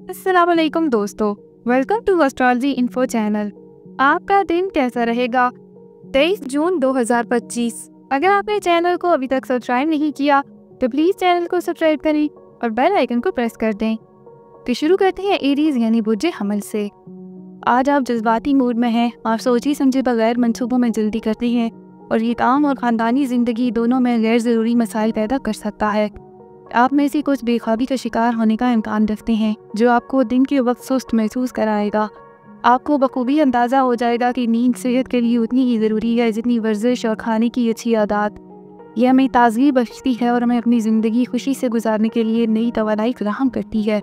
अस्सलाम वालेकुम दोस्तों, welcome to astrology info channel. आपका दिन कैसा रहेगा? 23 जून 2025। अगर आपने चैनल को अभी तक सब्सक्राइब नहीं किया तो प्लीज़ चैनल को सब्सक्राइब करें और बेल आइकन को प्रेस कर दें। तो शुरू करते हैं एरीज यानी बुर्जे हमल से। आज आप जज्बाती मूड में हैं, आप सोची समझे बगैर मंसूबों में जल्दी करते हैं और ये काम और ख़ानदानी ज़िंदगी दोनों में गैर ज़रूरी मसाइल पैदा कर सकता है। आप में से कुछ बेख्वाबी का शिकार होने का इम्कान रखते हैं जो आपको दिन के वक्त सुस्त महसूस कराएगा। आपको बखूबी अंदाज़ा हो जाएगा कि नींद सेहत के लिए उतनी ही ज़रूरी है जितनी वर्जिश और खाने की अच्छी आदत। यह हमें ताज़गी बख्शती है और हमें अपनी ज़िंदगी खुशी से गुजारने के लिए नई तवानाई फराहम करती है।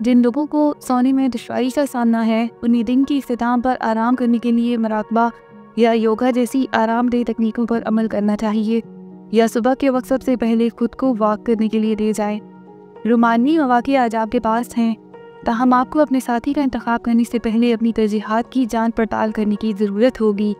जिन लोगों को सोने में दुश्वारी का सामना है उन्हें दिन की इख्तिताम पर आराम करने के लिए मुराकबा या योगा जैसी आरामदेह तकनीकों पर अमल करना चाहिए, या सुबह के वक्त सबसे पहले खुद को वॉक करने के लिए दे जाएं। रोमानी मौक़े आज आपके पास हैं, ताहम आपको अपने साथी का इंतखाब करने से पहले अपनी तरजीहात की जांच पड़ताल करने की ज़रूरत होगी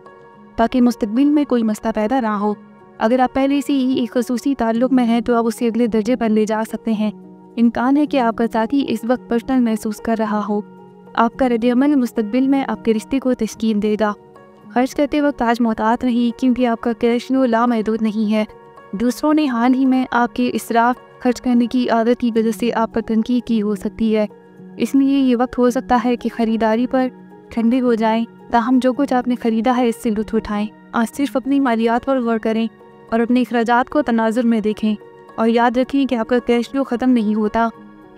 ताकि मुस्तकबिल में कोई मसला पैदा ना हो। अगर आप पहले से ही एक खसूसी ताल्लुक़ में हैं तो आप उसे अगले दर्जे पर ले जा सकते हैं। इम्कान है कि आपका साथी इस वक्त पर्सनल महसूस कर रहा हो। आपका रद्द-ए-अमल मुस्तकबिल में आपके रिश्ते को तश्कील देगा। खर्च करते वक्त आज मोहतात रही क्योंकि आपका कैश फ्लो लामहदूद नहीं है। दूसरों ने हाल ही में आपके इसराफ खर्च करने की आदत की वजह से आप पर तनकीद की हो सकती है, इसलिए ये वक्त हो सकता है कि ख़रीदारी पर ठंडे हो जाएं। ताहम जो कुछ आपने ख़रीदा है इससे लुत्फ़ उठाएं। आज सिर्फ अपनी मालियात पर गौर करें और अपने अखराजात को तनाजुर में देखें और याद रखें कि आपका कैश फ्लो ख़त्म नहीं होता,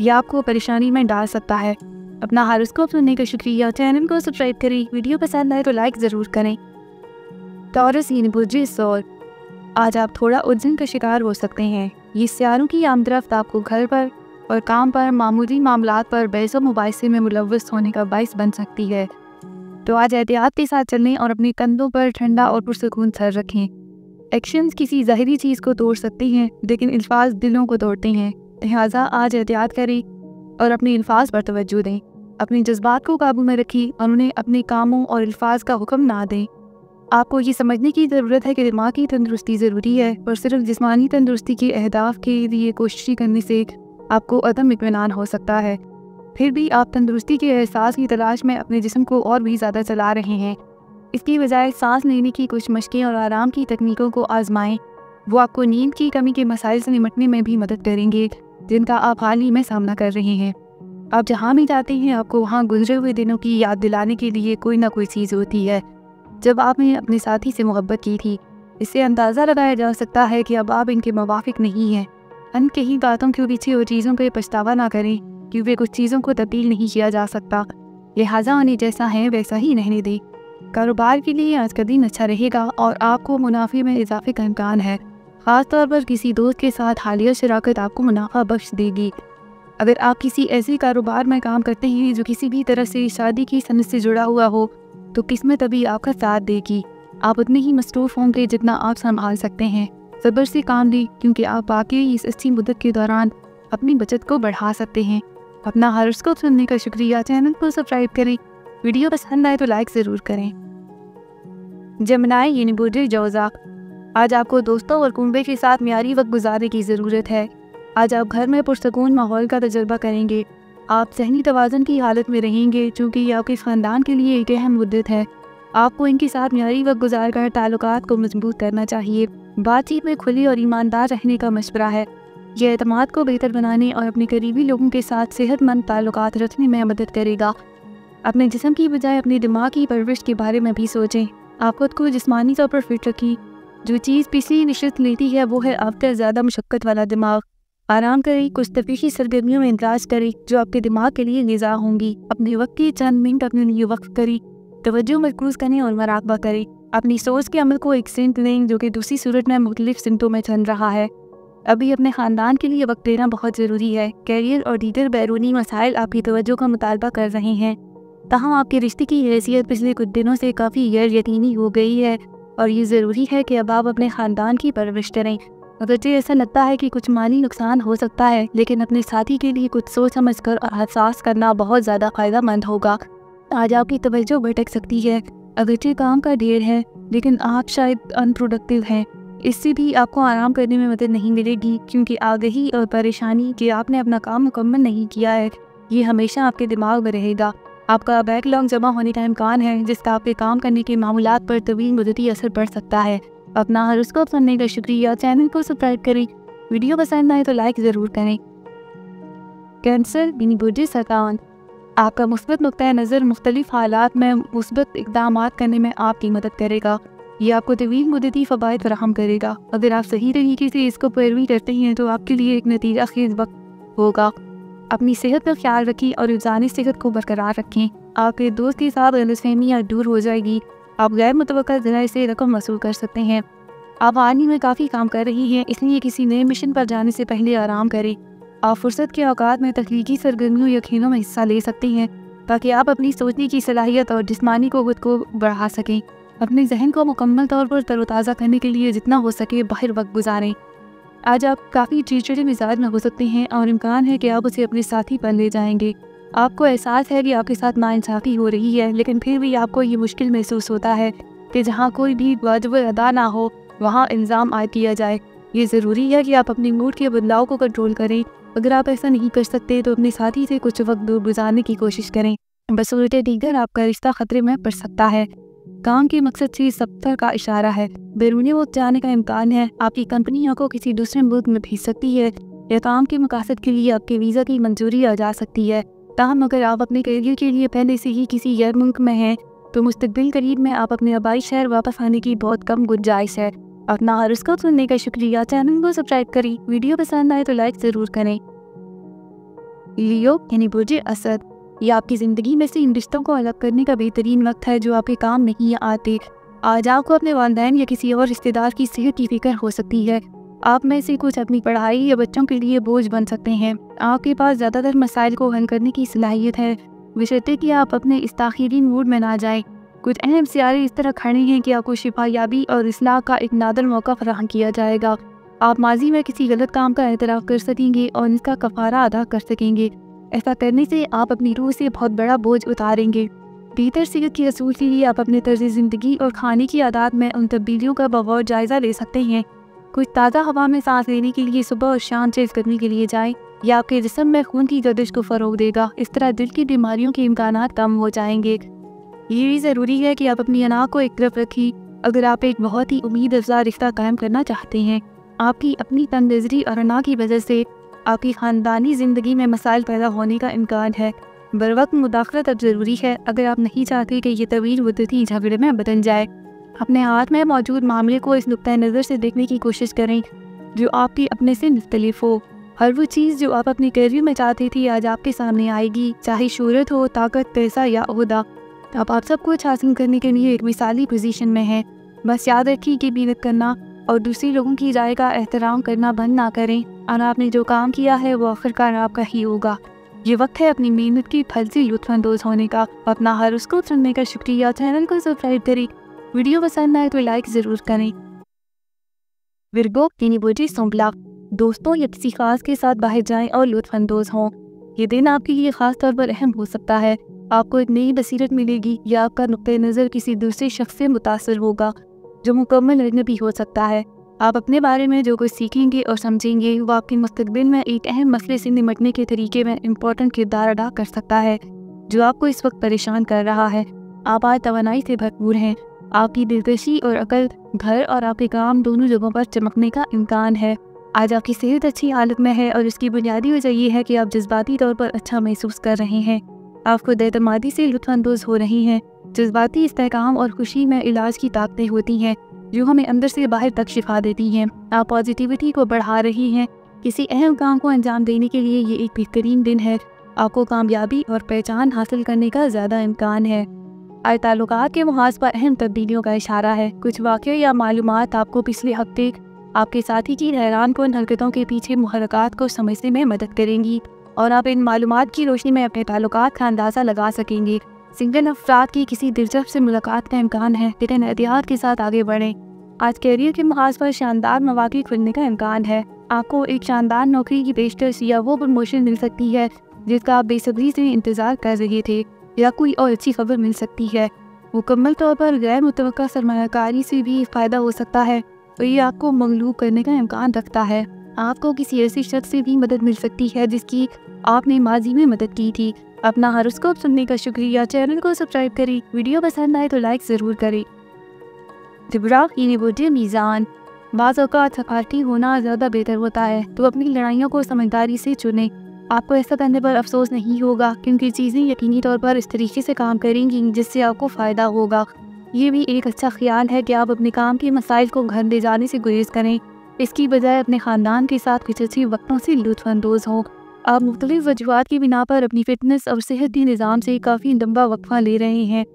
यह आपको परेशानी में डाल सकता है। अपना हॉरोस्कोप सुनने का शुक्रिया। चैनल को सब्सक्राइब करें। वीडियो पसंद आए तो लाइक ज़रूर करें। टॉरस यानी बुर्जे सौर। आज आप थोड़ा उलझन का शिकार हो सकते हैं। ये सियारों की आमदरफ्त आपको घर पर और काम पर मामूली मामलात पर बहस व मुबाहिसे में मुलव्वस होने का बाइस बन सकती है। तो आज एहतियात के साथ चलें और अपने कंधों पर ठंडा और पुरसकून सर रखें। एक्शंस किसी ज़ाहिरी चीज़ को तोड़ सकते हैं लेकिन अल्फाज दिलों को तोड़ते हैं, लिहाजा आज एहतियात करें और अपने अल्फाज पर तवज्जो दें। अपने जज्बात को काबू में रखें और उन्हें अपने कामों और अल्फाज का हुक्म ना दें। आपको ये समझने की ज़रूरत है कि दिमागी तंदुरुस्ती ज़रूरी है और सिर्फ जिस्मानी तंदुरुस्ती के अहदाफ के लिए कोशिश करने से आपको अदम इत्मीनान हो सकता है। फिर भी आप तंदुरुस्ती के एहसास की तलाश में अपने जिस्म को और भी ज़्यादा चला रहे हैं। इसकी बजाय सांस लेने की कुछ मशक़ें और आराम की तकनीकों को आजमाएं। वो आपको नींद की कमी के मसाइल से निपटने में भी मदद करेंगे जिनका आप हाल ही में सामना कर रहे हैं। आप जहाँ भी जाते हैं आपको वहाँ गुजरे हुए दिनों की याद दिलाने के लिए कोई ना कोई चीज़ होती है जब आपने अपने साथी से मोहब्बत की थी। इससे अंदाज़ा लगाया जा सकता है कि अब आप इनके मुवाफिक नहीं हैं। अनकही बातों के पीछे और चीज़ों पर पछतावा ना करें क्योंकि कुछ चीज़ों को तब्दील नहीं किया जा सकता, लिहाजा उन्हें जैसा है वैसा ही रहने दें। कारोबार के लिए आज का दिन अच्छा रहेगा और आपको मुनाफे में इजाफे का इम्कान है। ख़ास तौर पर किसी दोस्त के साथ हालिया शराकत आपको मुनाफा बख्श देगी। अगर आप किसी ऐसे कारोबार में काम करते हैं जो किसी भी तरह से शादी की सनत से जुड़ा हुआ हो तो किस्मत अभी आपका साथ देगी। आप उतने ही मसरूफ़ होंगे जितना आप संभाल सकते हैं। सब्र से काम लें क्योंकि आप वाकई इस अच्छी मुद्दत के दौरान अपनी बचत को बढ़ा सकते हैं। अपना हॉरोस्कोप सुनने का शुक्रिया। चैनल को सब्सक्राइब करें। वीडियो पसंद आए तो लाइक ज़रूर करें। जमनाई यानी बुर्जे जौज़ा। आज आपको दोस्तों और कुंबे के साथ मियारी वक्त गुजारने की ज़रूरत है। आज आप घर में पुरसकून माहौल का तजुर्बा करेंगे। आप ज़हनी तवाज़ुन की हालत में रहेंगे चूँकि ये आपके ख़ानदान के लिए एक अहम मुद्दत है। आपको इनके साथ मियारी वक्त गुजार कर ताल्लुकात को मजबूत करना चाहिए। बातचीत में खुली और ईमानदार रहने का मशवरा है। यह एतमाद को बेहतर बनाने और अपने करीबी लोगों के साथ सेहतमंद ताल्लुकात रखने में मदद करेगा। अपने जिस्म की बजाय अपने दिमाग की परवरिश के बारे में भी सोचें। आप खुद को जिस्मानी तौर पर फिट रखें। जो चीज़ पिछली नशिस्त लेती है वो है आपका ज़्यादा मुशक्क़त वाला दिमाग। आराम करें, कुछ तफरीही सरगर्मियों में इंदराज करें जो आपके दिमाग के लिए ग़िज़ा होंगी। अपने वक्त के चंद मिनट अपने लिए वक्फ करें, तवज्जो मरकूज़ करें और मुराक़बा करें। अपनी सोच के अमल को एक सिमत दें जो कि दूसरी सूरत में मुख्तलिफ सिमतों में चल रहा है। अभी अपने ख़ानदान के लिए वक्त देना बहुत ज़रूरी है। कैरियर और दीगर बैरूनी मसाइल आपकी तवज्जो का मुतालबा कर रहे हैं, ताहम आपके रिश्ते की हैसियत पिछले कुछ दिनों से काफ़ी गैर यकीनी हो गई है और ये ज़रूरी है कि अब आप अपने ख़ानदान की परवरिश करें। अगरचे ऐसा लगता है कि कुछ माली नुकसान हो सकता है लेकिन अपने साथी के लिए कुछ सोच समझ कर और एहसास करना बहुत ज़्यादा फ़ायदेमंद होगा। आज आपकी तवज्जो भटक सकती है। अगरचे काम का ढेर है लेकिन आप शायद अनप्रोडक्टिव हैं। इससे भी आपको आराम करने में मदद नहीं मिलेगी क्योंकि आगही और परेशानी कि आपने अपना काम मुकम्मल नहीं किया है ये हमेशा आपके दिमाग में रहेगा। आपका बैकलॉग जमा होने का इम्कान है, जिसका आपके काम करने के मामूलात पर तवील मुद्दती असर पड़ सकता है। अपना हॉरोस्कोप सुनने का शुक्रिया। चैनल को सब्सक्राइब करें। वीडियो पसंद आए तो लाइक ज़रूर करें। कैंसर बिनी बुर्ज सरतान, आपका मुस्बत नुक्ता नज़र मुख्तलिफ हालात में मुस्बत इक़दाम करने में आपकी मदद करेगा। ये आपको तवील मुद्दती फ़वाइद फराहम करेगा। अगर आप सही तरीके से इसको पैरवी करते हैं तो आपके लिए एक नतीजा खेज़ वक्त होगा। अपनी सेहत का ख्याल रखें और इंसानी सेहत को बरकरार रखें। आपके दोस्त के साथ गलतफहमियाँ दूर हो जाएगी। आप गैर मुतवक्का ज़राए से रकम वसूल कर सकते हैं। आप आर्मी में काफ़ी काम कर रही हैं, इसलिए किसी नए मिशन पर जाने से पहले आराम करें। आप फुर्सत के औकात में तख्लीकी सरगर्मियों या खेलों में हिस्सा ले सकते हैं, ताकि आप अपनी सोचने की सलाहियत और जिस्मानी क़ुव्वत को बढ़ा सकें। अपने जहन को मुकम्मल तौर पर तरोताज़ा करने के लिए जितना हो सके बाहर वक्त गुजारें। आज आप काफ़ी चिड़चिड़े मिजाज में हो सकते हैं और इम्कान है कि आप उसे अपने साथी पर ले जाएंगे। आपको एहसास है कि आपके साथ नाइंसाफ़ी हो रही है, लेकिन फिर भी आपको ये मुश्किल महसूस होता है कि जहाँ कोई भी वाजिब अदा ना हो वहाँ इल्ज़ाम आयद किया जाए। ये ज़रूरी है कि आप अपने मूड के बदलाव को कंट्रोल करें। अगर आप ऐसा नहीं कर सकते तो अपने साथी से कुछ वक्त दूर गुजारने की कोशिश करें। बसूरत दीगर आपका रिश्ता ख़तरे में पड़ सकता है। काम के मकसद से सफ़र का इशारा है। बैरूनी मुल्क जाने का इम्कान है। आपकी कंपनी आपको किसी दूसरे मुल्क में भेज सकती है या काम के मकासद के लिए आपके वीज़ा की मंजूरी आ जा सकती है। ताहम अगर आप अपने करियर के लिए पहले से ही किसी गैर मुल्क में हैं तो मुस्तकबिल करीब में आप अपने आबाई शहर वापस आने की बहुत कम गुंजाइश है। अपना हॉरोस्कोप सुनने का शुक्रिया। चैनल को सब्सक्राइब करें। वीडियो पसंद आए तो लाइक ज़रूर करें। लियो यानी बुर्ज असद, ये आपकी ज़िंदगी में से इन रिश्तों को अलग करने का बेहतरीन वक्त है जो आपके काम नहीं आते। आज आपको अपने वालिदैन या किसी और रिश्तेदार की सेहत की फिक्र हो सकती है। आप में से कुछ अपनी पढ़ाई या बच्चों के लिए बोझ बन सकते हैं। आपके पास ज़्यादातर मसाइल को हल करने की सलाहियत है, बशर्ते कि आप अपने इस ताख़ीरी मूड में ना जाएं। कुछ अहम सियारे इस तरह खड़े हैं कि आपको शिफायाबी और इस्लाह का एक नादर मौका फराहम किया जाएगा। आप माजी में किसी गलत काम का एतराफ़ कर सकेंगे और इसका कफ़ारा अदा कर सकेंगे। ऐसा करने से आप अपनी रूह से बहुत बड़ा बोझ उतारेंगे। बेहतर सेहत के असूल के लिए आप अपने तर्ज़ ज़िंदगी और खाने की आदत में उन तब्दीलियों का बगौर जायज़ा ले सकते हैं। कुछ ताज़ा हवा में सांस लेने के लिए सुबह और शाम चेज़ करने के लिए जाएं। यह आपके जिस्म में खून की गर्दिश को फ़रोग़ देगा। इस तरह दिल की बीमारियों के इम्कानात कम हो जाएंगे। ये भी ज़रूरी है कि आप अपनी अना को एक तरफ रखें। अगर आप एक बहुत ही उम्मीद अफ़ज़ा रिश्ता कायम करना चाहते हैं, आपकी अपनी तंग नज़री और अना की वजह से आपकी ख़ानदानी ज़िंदगी में मसाइल पैदा होने का इम्कान है। बरवक्त मुदाखलत अब ज़रूरी है अगर आप नहीं चाहते कि ये तवील मुद्दती झगड़े में बदल जाए। अपने हाथ में मौजूद मामले को इस नुक्ता नज़र से देखने की कोशिश करें जो आपके अपने से मुख्तलिफ हो। हर वो चीज़ जो आप अपने करियर में चाहती थी आज आपके सामने आएगी, चाहे शोहरत हो, ताकत, पैसा या ओहदा। अब आप सब कुछ हासिल करने के लिए एक मिसाली पोजीशन में हैं। बस याद रखिए कि मेहनत करना और दूसरे लोगों की राय का एहतराम करना बंद ना करें और आपने जो काम किया है वो आखिरकार आपका ही होगा। ये वक्त है अपनी मेहनत की फल से लुत्फ़अंदोज़ होने का। अपना हॉरोस्कोप सुनने का शुक्रिया। चैनल को सब्सक्राइब करें। वीडियो पसंद आए तो लाइक ज़रूर करें। विर्गो यानी बुर्ज सुंबला, दोस्तों या किसी खास के साथ बाहर जाएं और लुत्फ़अंदोज़ हों। ये दिन आपके लिए ख़ास तौर पर अहम हो सकता है। आपको एक नई बसीरत मिलेगी या आपका नुक्ते नज़र किसी दूसरे शख्स से मुतासर होगा जो मुकम्मल अजनबी हो सकता है। आप अपने बारे में जो कुछ सीखेंगे और समझेंगे वो आपके मुस्तकबिल में एक अहम मसले से निपटने के तरीके में इम्पोर्टेंट किरदार अदा कर सकता है जो आपको इस वक्त परेशान कर रहा है। आप आज तवानाई से भरपूर हैं। आपकी दिलकशी और अकल घर और आपके काम दोनों जगहों पर चमकने का इम्कान है। आज आपकी सेहत अच्छी हालत में है और इसकी बुनियादी वजह यह है कि आप जज्बाती तौर पर अच्छा महसूस कर रहे हैं। आप खुद एतमादी से लुत्फ़अंदोज़ हो रही हैं। जज्बाती इस्तेहकाम और खुशी में इलाज की ताकतें होती हैं जो हमें अंदर से बाहर तक शिफा देती हैं। आप पॉजिटिविटी को बढ़ा रही हैं। किसी अहम काम को अंजाम देने के लिए ये एक बेहतरीन दिन है। आपको कामयाबी और पहचान हासिल करने का ज़्यादा इम्कान है। आज ताल्लुकात के मुहाज़ पर अहम तब्दीलियों का इशारा है। कुछ वाक़े या मालूमात आपको पिछले हफ्ते आपके साथी की हैरानकुन हरकतों के पीछे मुहर्रकात को समझने में मदद करेंगी और आप इन मालूमात की रोशनी में अपने ताल्लुकात का अंदाज़ा लगा सकेंगे। सिंगल अफराद की किसी दिलचस्प से मुलाकात का इम्कान है, लेकिन एहतियात के साथ आगे बढ़ें। आज कैरियर के मुहाज़ पर शानदार मौक़े खुलने का इम्कान है। आपको एक शानदार नौकरी की पेशकश या वो प्रमोशन मिल सकती है जिसका आप बेसब्री से इंतज़ार कर रहे थे, या कोई और अच्छी खबर मिल सकती है। मुकम्मल तौर पर गैर मुतवक्का सरमायाकारी से भी फ़ायदा हो सकता है और ये आपको मगलूब करने का इम्कान रखता है। आपको किसी ऐसे शख्स से भी मदद मिल सकती है जिसकी आपने माजी में मदद की थी। अपना हॉरोस्कोप सुनने का शुक्रिया। चैनल को सब्सक्राइब करें। वीडियो पसंद आए तो लाइक ज़रूर करें। मीज़ान, बाज़ औक़ात सकारात्मक होना ज़्यादा बेहतर होता है, तो अपनी लड़ाइयों को समझदारी से चुनें। आपको ऐसा करने पर अफसोस नहीं होगा, क्योंकि चीज़ें यकीनी तौर पर इस तरीके से काम करेंगी जिससे आपको फ़ायदा होगा। ये भी एक अच्छा ख्याल है कि आप अपने काम के मसाइल को घर ले जाने से गुरेज करें, इसकी बजाय अपने ख़ानदान के साथ कुछ अच्छे वक्तों से लुत्फ़अंदोज़ हों। आप मुख्तलिफ़ वजूहात की बिना पर अपनी फ़िटनेस और सेहत के निज़ाम से काफ़ी लंबा वक्फ़ा ले रहे हैं।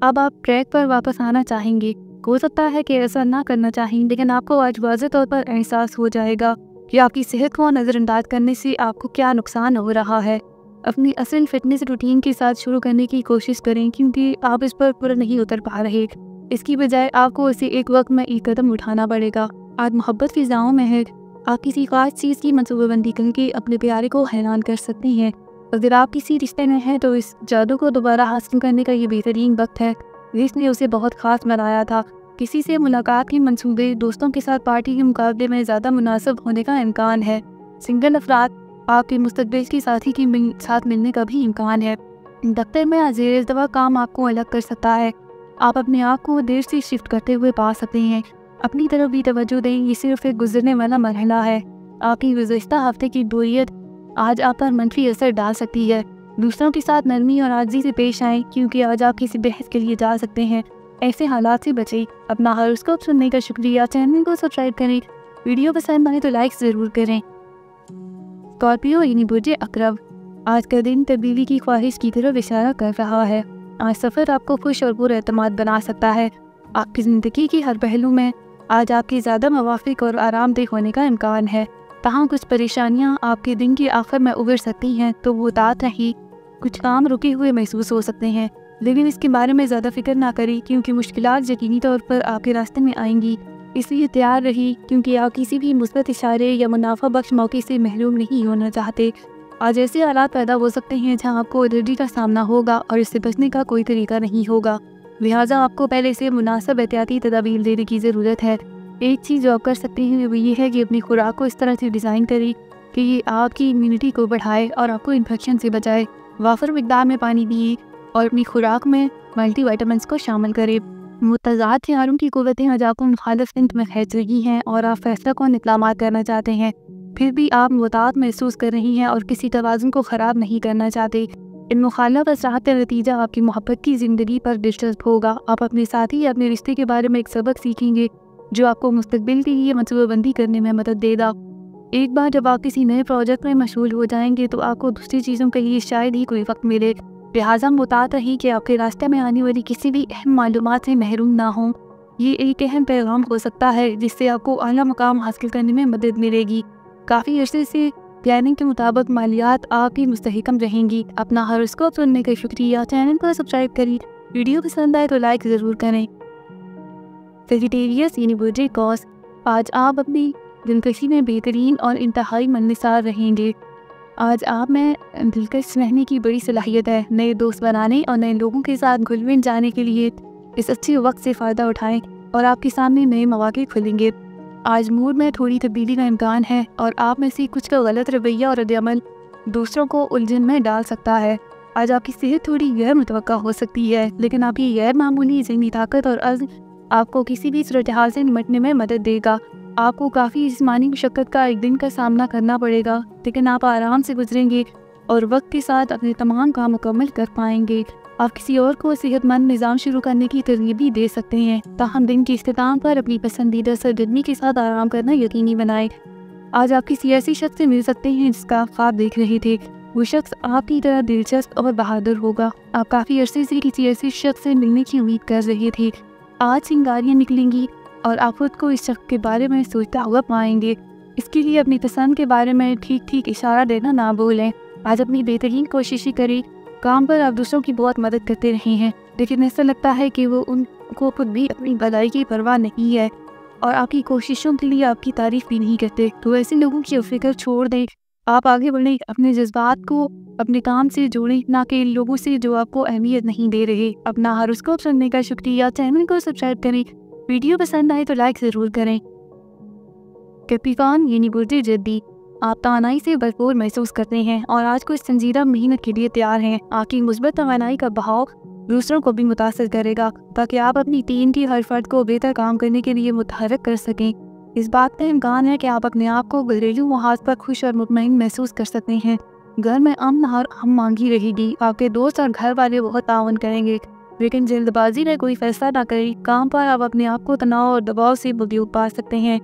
अब आप ट्रैक पर वापस आना चाहेंगे। हो सकता है कि ऐसा ना करना चाहें, लेकिन आपको आज वाज़ेह तौर पर एहसास हो जाएगा कि आपकी सेहत को नज़रअंदाज करने से आपको क्या नुकसान हो रहा है। अपनी असल फ़िटनेस रूटीन के साथ शुरू करने की कोशिश करें, क्योंकि आप इस पर पूरा नहीं उतर पा रहे। इसकी बजाय आपको इसे एक वक्त में एक कदम उठाना पड़ेगा। आज मोहब्बत फ़िज़ाओं में है। आप किसी ख़ास चीज़ की मनसूबाबंदी करके अपने प्यारे को हैरान कर सकते हैं। अगर आप किसी रिश्ते में हैं तो इस जादू को दोबारा हासिल करने का ये बेहतरीन वक्त है जिसने उसे बहुत ख़ास बनाया था। किसी से मुलाकात के मंसूबे दोस्तों के साथ पार्टी के मुकाबले में ज़्यादा मुनासिब होने का इम्कान है। सिंगल अफराद आपके मुस्तकबिल के साथी के साथ मिलने का भी इम्कान है। दफ्तर में ज़ेर दवा काम आपको अलग कर सकता है। आप अपने आप को देर से शिफ्ट करते हुए पा सकते हैं। अपनी तरफ भी तवज्जो दें, ये सिर्फ एक गुजरने वाला मरहला है। आपकी गुज़श्ता हफ्ते की बोरियत आज आप पर मनफी असर डाल सकती है। दूसरों के साथ नरमी और आज़ी से पेश आएँ, क्योंकि आज आप किसी बहस के लिए जा सकते हैं। ऐसे हालात से बचें। अपना हॉरोस्कोप सुनने का शुक्रिया। चैनल को सब्सक्राइब करें। वीडियो पसंद आए तो लाइक ज़रूर करें। स्कॉर्पियो अक़रब, आज का दिन तब्दीली की ख्वाहिश की तरफ इशारा कर रहा है। आज सफ़र आपको खुश और पुरएतमाद बना सकता है। आपकी ज़िंदगी की हर पहलू में आज आपकी ज़्यादा मुवाफ़िक और आरामदेह होने का इम्कान है। तहाँ कुछ परेशानियाँ आपके दिन के आखिर में उभर सकती हैं, तो वो तात रही। कुछ काम रुके हुए महसूस हो सकते हैं, लेकिन इसके बारे में ज़्यादा फिक्र ना करें, क्योंकि मुश्किलात यकीनी तौर पर आपके रास्ते में आएंगी। इसलिए तैयार रही, क्योंकि आप किसी भी मुस्बत इशारे या मुनाफा बख्श मौके से महरूम नहीं होना चाहते। आज ऐसे हालात पैदा हो सकते हैं जहां आपको एलर्जी का सामना होगा और इससे बचने का कोई तरीका नहीं होगा। लिहाजा आपको पहले से मुनासिब एहतियाती तदाबीर लेने की ज़रूरत है। एक चीज़ जो आप कर सकते हैं वो ये है कि अपनी खुराक को इस तरह से डिज़ाइन करें कि ये आपकी इम्यूनिटी को बढ़ाए और आपको इन्फेक्शन से बचाए। वाफर मिकदार में पानी पिए और अपनी खुराक में मल्टीविटामिन्स को शामिल करें। मुतज़ाद हथियारों की क़ुव्वतें आज आपको मुखालिफ सिमत में खींच रही हैं और आप फैसला कौन इक़दामात करना चाहते हैं, फिर भी आप मुताद महसूस कर रही हैं और किसी तवाज़ुन को ख़राब नहीं करना चाहते। इन मुखालिफ असरात का नतीजा आपकी मोहब्बत की ज़िंदगी पर दिलचस्प होगा। आप अपने साथी या अपने रिश्ते के बारे में एक सबक सीखेंगे जो आपको मुस्तकबिल के लिए मनसूबाबंदी करने में मदद देगा। एक बार जब आप किसी नए प्रोजेक्ट में मशगूल हो जाएंगे तो आपको दूसरी चीज़ों के लिए शायद ही कोई वक्त मिले। लिहाजा मुताद रही कि आपके रास्ते में आने वाली किसी भी अहम मालूमात से महरूम ना हों। ये एक अहम पैगाम हो सकता है जिससे आपको आला मुकाम हासिल करने में मदद मिलेगी। काफ़ी अरसे से प्लानिंग के मुताबिक मालियात आपकी मुस्तहकम रहेंगी। अपना हॉरोस्कोप सुनने का शुक्रिया। चैनल को सब्सक्राइब करें। वीडियो पसंद आए तो लाइक ज़रूर करें। सेजिटेरियस कॉस, आज आप अपनी दिलकशी में बेहतरीन और इंतहाई मिलनसार रहेंगे। आज आप में दिलकश रहने की बड़ी सलाहियत है। नए दोस्त बनाने और नए लोगों के साथ घुल मिल जाने के लिए इस अच्छे वक्त से फ़ायदा उठाएं और आपके सामने नए मौके खुलेंगे। आज मूड में थोड़ी तब्दीली का इम्कान है और आप में से कुछ का गलत रवैया और रद्द-ए-अमल दूसरों को उलझन में डाल सकता है। आज आपकी सेहत थोड़ी गैर मुतवक्का हो सकती है, लेकिन आपकी गैर मामूली ज़हनी ताकत और अज़्म आपको किसी भी सूरत हाल से निपटने में मदद देगा। आपको काफ़ी जिस्मानी मुशक्क़त का एक दिन का सामना करना पड़ेगा, लेकिन आप आराम से गुजरेंगे और वक्त के साथ अपने तमाम काम मुकम्मल कर पाएंगे। आप किसी और को सेहतमंद निज़ाम शुरू करने की तरगीब भी दे सकते हैं। ताहम दिन के इख्तिताम पर अपनी पसंदीदा सरगर्मी के साथ आराम करना यकीनी बनाएं। आज आप किसी ऐसी शख्स से मिल सकते हैं जिसका आप ख्वाब देख रहे थे। वो शख्स आपकी तरह दिलचस्प और बहादुर होगा। आप काफ़ी अरसे से किसी ऐसे शख्स से मिलने की उम्मीद कर रहे थे। आज चिंगारियाँ निकलेंगी और आप खुद को इस शख्स के बारे में सोचता हुआ पाएंगे। इसके लिए अपनी पसंद के बारे में ठीक ठीक इशारा देना ना भूलें। आज अपनी बेहतरीन कोशिशें करें। काम पर आप दूसरों की बहुत मदद करते रहे हैं, लेकिन ऐसा लगता है कि वो उनको खुद भी अपनी भलाई की परवाह नहीं है और आपकी कोशिशों के लिए आपकी तारीफ भी नहीं करते। तो ऐसे लोगों की फिक्र छोड़ दें। आप आगे बढ़ें, अपने जज्बात को अपने काम से जोड़ें, ना कि लोगों से जो आपको अहमियत नहीं दे रहे। अपना हॉरोस्कोप सुनने का शुक्रिया। चैनल को सब्सक्राइब करें। वीडियो पसंद आए तो लाइक ज़रूर करें। कैप्रिकॉर्न यूनिवर्सिटी जल्दी आप तवानाई से भरपूर महसूस करते हैं और आज कुछ संजीदा मेहनत के लिए तैयार हैं। आपकी मुस्बत तवानाई का बहाव दूसरों को भी मुतासर करेगा ताकि आप अपनी टीम की हर फर्द को बेहतर काम करने के लिए मुतहरक कर सकें। इस बात का इम्कान है कि आप अपने आप को घरेलू मुहाज पर खुश और मुतमईन महसूस कर सकते हैं। घर में अमन और हम मांगी रहेगी। आपके दोस्त और घर वाले बहुत ताउन करेंगे, लेकिन जल्दबाजी में कोई फैसला ना करें। काम पर आप अपने आप को तनाव और दबाव से मगलूब पा सकते हैं।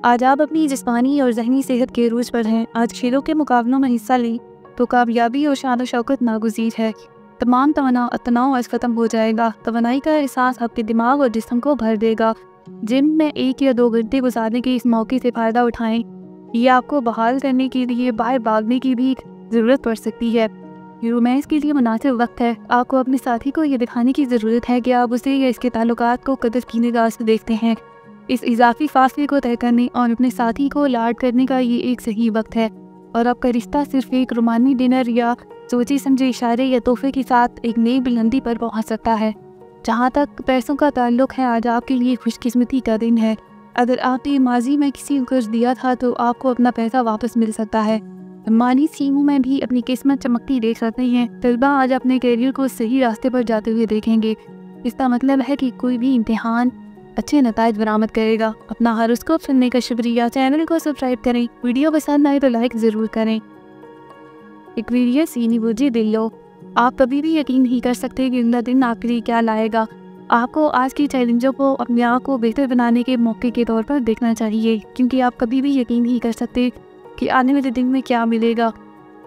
आज आप अपनी जिस्मानी और जहनी सेहत के रूज पर हैं। आज खेलों के मुकाबलों में हिस्सा लें तो कामयाबी और शान शौकत नागुज़ीर है। तमाम तनाव आज ख़त्म हो जाएगा। तवानाई का एहसास आपके दिमाग और जिस्म को भर देगा। जिम में 1 या 2 घंटे गुजारने के इस मौके से फ़ायदा उठाएं। ये आपको बहाल करने के लिए बाहर भागने की भी ज़रूरत पड़ सकती है। रोमांस के लिए मुनासिब वक्त है। आपको अपने साथी को ये दिखाने की ज़रूरत है कि आप उसे या इसके ताल्लुकात को कदर की निगाह से देखते हैं। इस इजाफी फासले को तय करने और अपने साथी को लाड करने का ये एक सही वक्त है और आपका रिश्ता सिर्फ एक रोमानी डिनर या सोचे समझे इशारे या तोहफे के साथ एक नई बुलंदी पर पहुंच सकता है। जहां तक पैसों का ताल्लुक है, आज आपके लिए खुशकिस्मती का दिन है। अगर आपने माजी में किसी को कर्ज दिया था तो आपको अपना पैसा वापस मिल सकता है। माली स्कीमों में भी अपनी किस्मत चमकती देख सकते हैं। तलबा आज अपने करियर को सही रास्ते पर जाते हुए देखेंगे। इसका मतलब है कि कोई भी इम्तिहान अच्छे नताइज बरामद करेगा। अपना हॉरोस्कोप सुनने का शुक्रिया। चैनल को सब्सक्राइब करें। वीडियो पसंद आए तो लाइक ज़रूर करें। एक्वेरियस यूनिवर्सिटी दिल्लो आप कभी भी यकीन नहीं कर सकते कि अगला दिन आपके लिए क्या लाएगा। आपको आज की चैलेंजों को अपने आप को बेहतर बनाने के मौके के तौर पर देखना चाहिए, क्योंकि आप कभी भी यकीन नहीं कर सकते कि आने वाले दिन में क्या मिलेगा।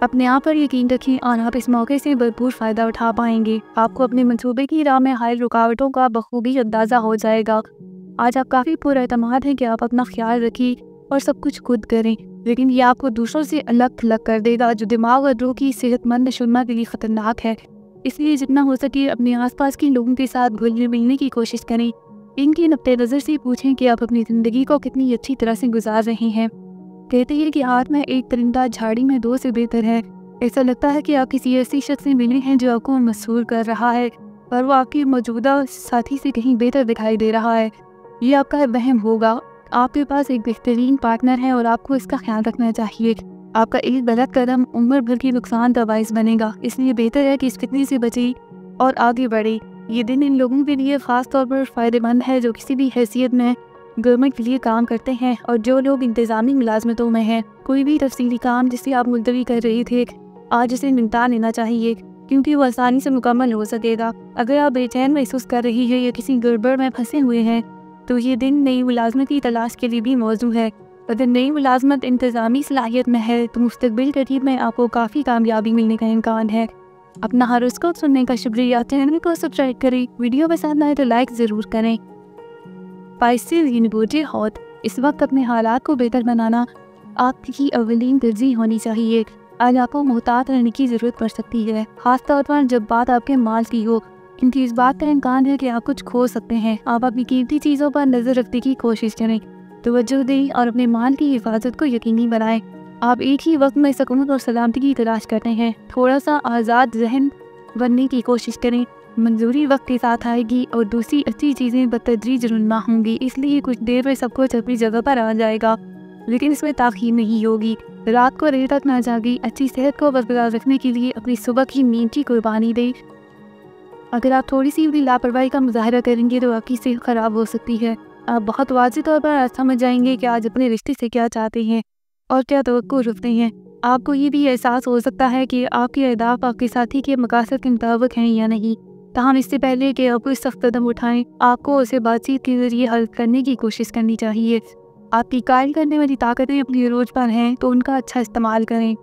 अपने आप पर यकीन रखें और आप इस मौके से भरपूर फ़ायदा उठा पाएंगे। आपको अपने मंसूबे की राह में हायल रुकावटों का बखूबी अंदाज़ा हो जाएगा। आज आप काफ़ी पुरएतमाद हैं कि आप अपना ख्याल रखें और सब कुछ खुद करें, लेकिन ये आपको दूसरों से अलग थलग कर देगा, जो दिमाग और रूह की सेहतमंद नशोनुमा के लिए ख़तरनाक है। इसलिए जितना हो सके अपने आसपास के लोगों के साथ घुलने मिलने की कोशिश करें। इनकी नुक्ते नज़र से पूछें कि आप अपनी ज़िंदगी को कितनी अच्छी तरह से गुजार रहे हैं। कहते हैं कि हाथ में एक परिंदा झाड़ी में 2 से बेहतर है। ऐसा लगता है कि आप किसी ऐसी शख्स से मिले हैं जो आपको मशहूर कर रहा है, पर वो आपके मौजूदा साथी से कहीं बेहतर दिखाई दे रहा है। ये आपका वहम होगा। आपके पास एक बेहतरीन पार्टनर है और आपको इसका ख्याल रखना चाहिए। आपका एक गलत कदम उम्र भर की नुकसान का बाइस बनेगा, इसलिए बेहतर है कि इस फितने से बचें और आगे बढ़े। ये दिन इन लोगों के लिए ख़ास तौर पर फ़ायदेमंद है जो किसी भी हैसियत में गवर्नमेंट के लिए काम करते हैं और जो लोग इंतज़ामी मुलाजमतों में हैं। कोई भी तफसीली काम जिसे आप मुलतवी कर रहे थे, आज इसे निपटा लेना चाहिए, क्योंकि वो आसानी से मुकम्मल हो सकेगा। अगर आप बेचैन महसूस कर रही है या किसी गड़बड़ में फंसे हुए हैं तो ये दिन नई मुलाजमत की तलाश के लिए भी मौजू है। अगर नई मुलाजमत इंतज़ामी सलाहियत में है तो मुस्तकबिल करीब में आपको काफ़ी कामयाबी मिलने का इम्कान है। अपना हॉरोस्कोप सुनने का शुक्रिया। चैनल को सब्सक्राइब करें। वीडियो पसंद आए तो लाइक ज़रूर करें। स्पाइसेस यूनिवर्सिटी हॉट इस वक्त अपने हालात को बेहतर बनाना आपकी अवलीन तरजीह होनी चाहिए। आज आपको मोहतात रहने की ज़रूरत पड़ सकती है, ख़ास तौर पर जब बात आपके माल की हो, क्योंकि इस बात का इम्कान है कि आप कुछ खो सकते हैं। आप अपनी कीमती चीज़ों पर नज़र रखने की कोशिश करें, तवज्जो दें और अपने माल की हिफाजत को यकीनी बनाएं। आप एक ही वक्त में सुकून और सलामती की तलाश करते हैं। थोड़ा सा आज़ाद जहन बनने की कोशिश करें। मंजूरी वक्त के साथ आएगी और दूसरी अच्छी चीज़ें बतदरीज रुन्ना होंगी, इसलिए कुछ देर में सब कुछ अपनी जगह पर आ जाएगा, लेकिन इसमें ताख़ीर नहीं होगी। रात को देर तक ना जागी। अच्छी सेहत को बरकरार रखने के लिए अपनी सुबह की नींद की कुर्बानी दें। अगर आप थोड़ी सी भी लापरवाही का मुजाहरा करेंगे तो आपकी सेहत ख़राब हो सकती है। आप बहुत वाज़ेह तौर पर समझ जाएंगे कि आज अपने रिश्ते से क्या चाहते हैं और क्या तवक्को रखते हैं। आपको ये भी एहसास हो सकता है कि आपके अहदाफ आपके साथी के मकासद के मुताबिक हैं या नहीं। तमाम इससे पहले कि आप कोई सख्त कदम उठाएं, आपको उसे बातचीत के ज़रिए हल करने की कोशिश करनी चाहिए। आपकी कायल करने वाली ताकतें अपनी अरोज पर हैं तो उनका अच्छा इस्तेमाल करें।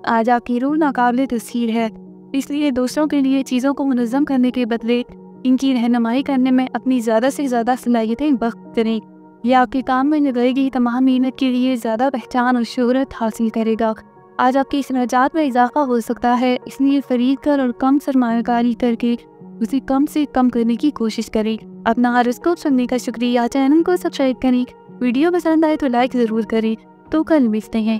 आज आपकी रूह नाकाबिले तस्खीर है, इसलिए दूसरों के लिए चीज़ों को मुनज़्ज़म करने के बदले इनकी रहनुमाई करने में अपनी ज़्यादा से ज़्यादा सलाहियतें वक्त करें। यह आपके काम में लगाएगी तमाम मेहनत के लिए ज़्यादा पहचान और शोहरत हासिल करेगा। आज आपकी खर्चात में इजाफा हो सकता है, इसलिए खरीद कर और कम सरमायाकारी करके उसे कम से कम करने की कोशिश करें। अपना हॉरोस्कोप सुनने का शुक्रिया। चैनल को सब्सक्राइब करें। वीडियो पसंद आए तो लाइक ज़रूर करें। तो कल मिलते हैं।